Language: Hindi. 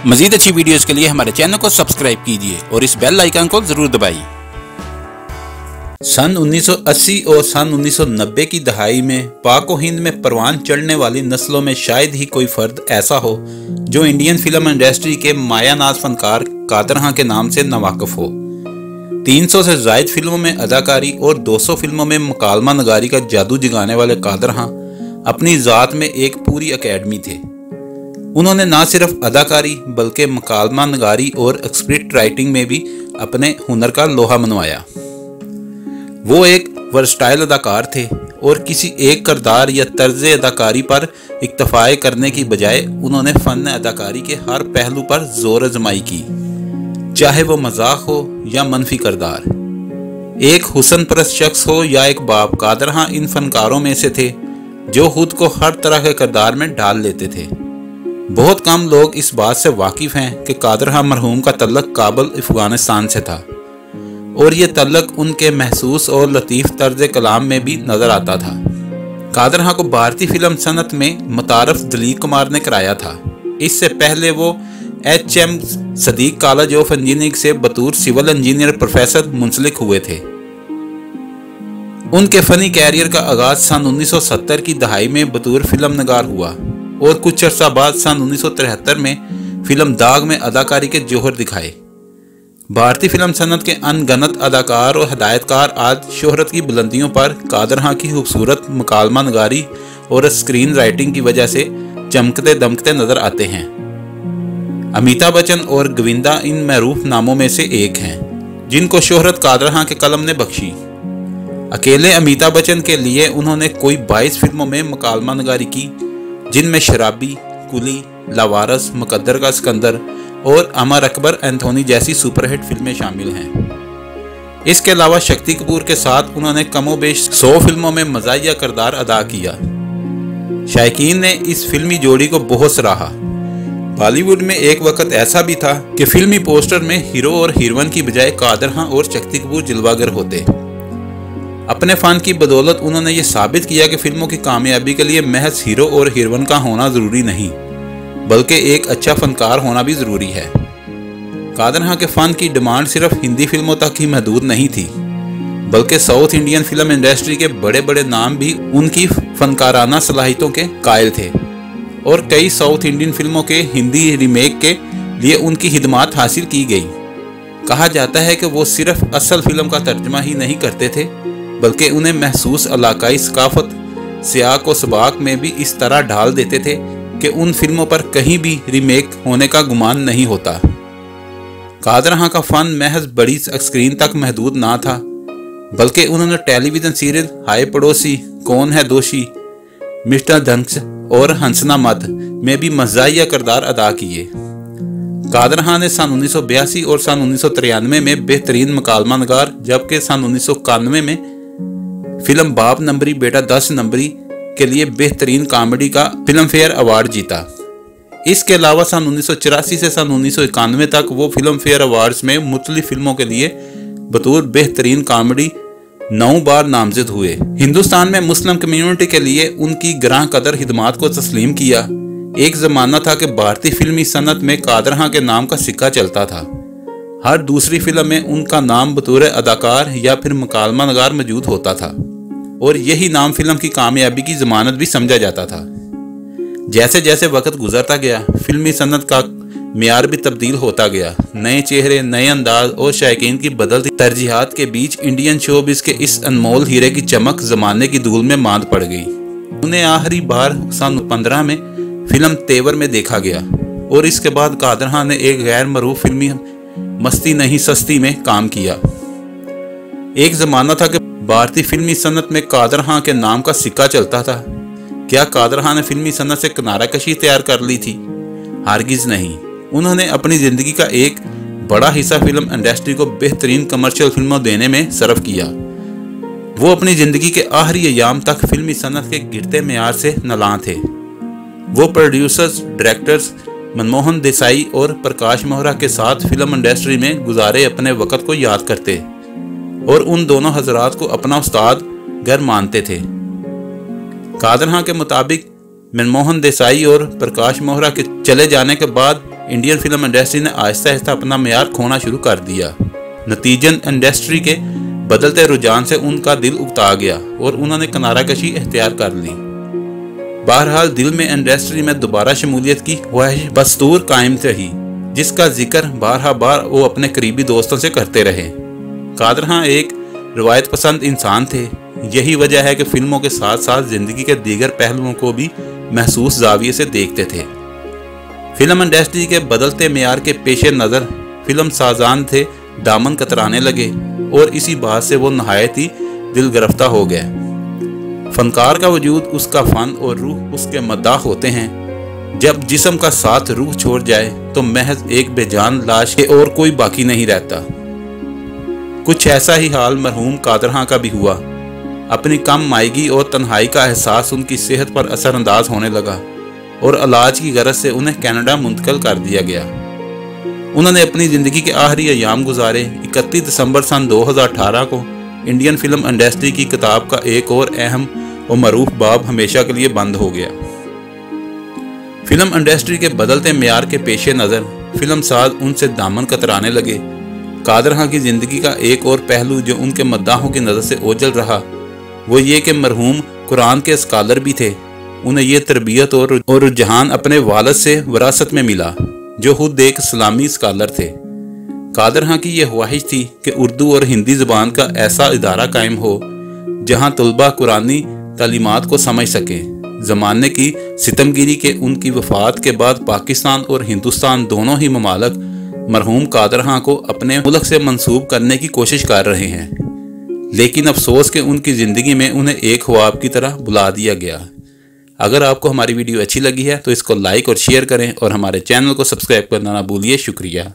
मजीद अच्छी वीडियोस के लिए हमारे चैनल को सब्सक्राइब कीजिए और इस बेल आइकन को जरूर दबाइए। सन 1980 और सन 1990 की दहाई में पाक व हिंद में परवान चढ़ने वाली नस्लों में शायद ही कोई फर्द ऐसा हो जो इंडियन फिल्म इंडस्ट्री के मायानाज फनकार कादर खां के नाम से नावाकिफ हो। 300 से जायद फिल्मों में अदाकारी और 200 फिल्मों में मुकालमा नगारी का जादू जगाने वाले कादर खां अपनी ज़ात में एक पूरी अकेडमी थे। उन्होंने न सिर्फ अदाकारी बल्कि मुकालमा नगारी और स्क्रिप्ट राइटिंग में भी अपने हुनर का लोहा मनवाया। वो एक वर्सटाइल अदाकार थे और किसी एक किरदार या तर्ज अदाकारी पर इक्तफाए करने की बजाय उन्होंने फ़न अदाकारी के हर पहलू पर जोर आजमाई की, चाहे वो मजाक हो या मनफी किरदार, एक हुस्न परस्त शख्स हो या एक बाप। कादर खां इन फनकारों में से थे जो खुद को हर तरह के किरदार में डाल लेते थे। बहुत कम लोग इस बात से वाकिफ हैं कि कादर खां मरहूम का तल्लक काबुल अफगानिस्तान से था और ये तल्लक उनके महसूस और लतीफ़ तर्ज कलाम में भी नजर आता था। कादर खां को भारतीय फिल्म सनत में मुतारफ दलीप कुमार ने कराया था। इससे पहले वो HM Sadiq college of engineering से बतौर सिविल इंजीनियर प्रोफेसर मुंसलिक हुए थे। उनके फनी कैरियर का आगाज सन 1970 की दहाई में बतौर फिल्म नगार हुआ और कुछ अर्सा बाद सन 1973 में फिल्म दाग में अदाकारी के जौहर दिखाए। भारतीय फिल्म सनत के अनगनत अदाकार और हदायतकार आज शोहरत की बुलंदियों पर कादर खां की खूबसूरत मुकालमा नगारी और स्क्रीन राइटिंग की वजह से चमकते दमकते नजर आते हैं। अमिताभ बच्चन और गोविंदा इन मरूफ नामों में से एक हैं जिनको शोहरत कादर खां के कलम ने बख्शी। अकेले अमिताभ बच्चन के लिए उन्होंने कोई 22 फिल्मों में मुकालमा नगारी की, जिनमें शराबी, कुली, लावारस, मुकद्दर का सिकंदर और अमर अकबर एंथोनी जैसी सुपरहिट फिल्में शामिल हैं। इसके अलावा शक्ति कपूर के साथ उन्होंने कमोबेश 100 फिल्मों में मज़ाहिया किरदार अदा किया। शायकीन ने इस फिल्मी जोड़ी को बहुत सराहा। बॉलीवुड में एक वक्त ऐसा भी था कि फिल्मी पोस्टर में हीरो और हीरोइन की बजाय कादर खां और शक्ति कपूर जलवागर होते। अपने फन की बदौलत उन्होंने ये साबित किया कि फिल्मों की कामयाबी के लिए महज हीरो और हीरोइन का होना ज़रूरी नहीं, बल्कि एक अच्छा फनकार होना भी ज़रूरी है। कादर खां के फ़न की डिमांड सिर्फ हिंदी फिल्मों तक ही महदूद नहीं थी, बल्कि साउथ इंडियन फिल्म इंडस्ट्री के बड़े बड़े नाम भी उनकी फनकाराना सलाहियतों के कायल थे और कई साउथ इंडियन फिल्मों के हिंदी रीमेक के लिए उनकी खिदमत हासिल की गई। कहा जाता है कि वो सिर्फ असल फिल्म का तर्जमा ही नहीं करते थे, बल्कि उन्हें महसूस इलाकाई सकाफत, सियाक और सबाक में भी इस तरह ढाल देते थे कि उन फिल्मों पर कहीं भी रीमेक होने का गुमान नहीं होता। कादर खां का फन महज बड़ी स्क्रीन तक महदूद ना था, बल्कि उन्होंने टेलीविजन सीरियल हाय पड़ोसी, कौन है दोषी, मिस्टर धनक्स और हंसना मत में भी मज़ाहिया किरदार अदा किए। कादर खां ने सन 1982 और सन 1993 में बेहतरीन मुकालमा नगार, जबकि सन 1991 में फिल्म बाप नंबरी बेटा 10 नंबरी के लिए बेहतरीन कॉमेडी का फिल्म फेयर अवार्ड जीता। इसके अलावा सन 1984 से सन 1991 तक वो फिल्म फेयर अवार्ड्स में मुख्तलिफ फिल्मों के लिए बतौर बेहतरीन कॉमेडी 9 बार नामजद हुए। हिंदुस्तान में मुस्लिम कम्युनिटी के लिए उनकी ग्रां कदर खिदमात को तस्लीम किया। एक ज़माना था कि भारतीय फिल्मी सनत में कादर खां के नाम का सिक्का चलता था। हर दूसरी फिल्म में उनका नाम बतौर अदाकार या फिर मुकालमा नगार मौजूद होता था और यही नाम फिल्म की कामयाबी की जमानत भी समझा जाता था। जैसे जैसे वक्त गुजरता गया, फिल्मी सनत का मियार भी तब्दील होता गया। नए चेहरे, नए अंदाज और शायकीन की बदलती तरजीहात के बीच इंडियन शोबिस के इस अनमोल हीरे की चमक जमाने की धूल में मांद पड़ गई। उन्हें आखिरी बार सन 2015 में फिल्म तेवर में देखा गया और इसके बाद कादर खां ने एक गैर मरूफ फिल्मी मस्ती नहीं सस्ती में काम किया। एक जमाना था कि भारतीय फिल्मी सनत में कादर खां के नाम का सिक्का चलता था। क्या कादर खां ने फिल्मी सनत से किनारा कशी तैयार कर ली थी? हरगिज नहीं। उन्होंने अपनी जिंदगी का एक बड़ा हिस्सा फिल्म इंडस्ट्री को बेहतरीन कमर्शियल फिल्मों देने में सर्व किया। वो अपनी जिंदगी के आखिरी अयाम तक फिल्मी सनत के गिरते मेयार से नलां थे। वो प्रोड्यूसर्स, डायरेक्टर्स मनमोहन देसाई और प्रकाश मेहरा के साथ फिल्म इंडस्ट्री में गुजारे अपने वक्त को याद करते और उन दोनों हजरात को अपना उस्ताद घर मानते थे। कादर खां के मुताबिक मनमोहन देसाई और प्रकाश मेहरा के चले जाने के बाद इंडियन फिल्म इंडस्ट्री ने आहिस्ता आहिस्ता अपना मेयार खोना शुरू कर दिया। नतीजन इंडस्ट्री के बदलते रुझान से उनका दिल उकता गया और उन्होंने किनारा कशी इख्तियार कर ली। बहरहाल दिल में इंडस्ट्री में दोबारा शमूलियत की ख्वाहिश बस्तूर कायम रही, जिसका जिक्र बार वो अपने करीबी दोस्तों से करते रहे। कादर खान एक रिवायत पसंद इंसान थे। यही वजह है कि फिल्मों के साथ साथ जिंदगी के दीगर पहलुओं को भी महसूस जाविये से देखते थे। फिल्म इंडस्ट्री के बदलते मेयार के पेश नज़र फिल्म साजान थे दामन कतराने लगे और इसी बात से वो नहायत ही दिल गिरफ्तार हो गए। फनकार का वजूद, उसका फन और रूह उसके मद्दाह होते हैं। जब जिस्म का साथ रूह छोड़ जाए तो महज एक बेजान लाश के और कोई बाकी नहीं रहता। कुछ ऐसा ही हाल मरहूम कादर खान का भी हुआ। अपनी कम मायगी और तन्हाई का एहसास उनकी सेहत पर असरअंदाज होने लगा और इलाज की गरज से उन्हें कनाडा मुंतकिल कर दिया गया। उन्होंने अपनी ज़िंदगी के आखिरी अयाम गुजारे। 31 दिसंबर सन 2018 को इंडियन फिल्म इंडस्ट्री की किताब का एक और अहम और मरूफ बाब हमेशा के लिए बंद हो गया। फिल्म इंडस्ट्री के बदलते मेयार के पेश नज़र फिल्म साज उनसे दामन कतराने लगे। कादर खान की ज़िंदगी का एक और पहलू जो उनके मद्दाहों की नज़र से ओझल रहा वो ये कि मरहूम कुरान के स्कॉलर भी थे। उन्हें ये तरबियत और रुझान अपने वालिद से विरासत में मिला, जो खुद एक इस्लामी स्कॉलर थे। कादर खान की यह ख्वाहिश थी कि उर्दू और हिंदी ज़बान का ऐसा इदारा कायम हो जहाँ तलबा कुरानी तालीमात को समझ सकें। ज़माने की सितमगिरी के उनकी वफ़ात के बाद पाकिस्तान और हिंदुस्तान दोनों ही ममालिक मरहूम कादर खान को अपने मुल्क से मंसूब करने की कोशिश कर रहे हैं, लेकिन अफसोस कि उनकी ज़िंदगी में उन्हें एक ख्वाब की तरह बुला दिया गया। अगर आपको हमारी वीडियो अच्छी लगी है तो इसको लाइक और शेयर करें और हमारे चैनल को सब्सक्राइब करना ना भूलिए। शुक्रिया।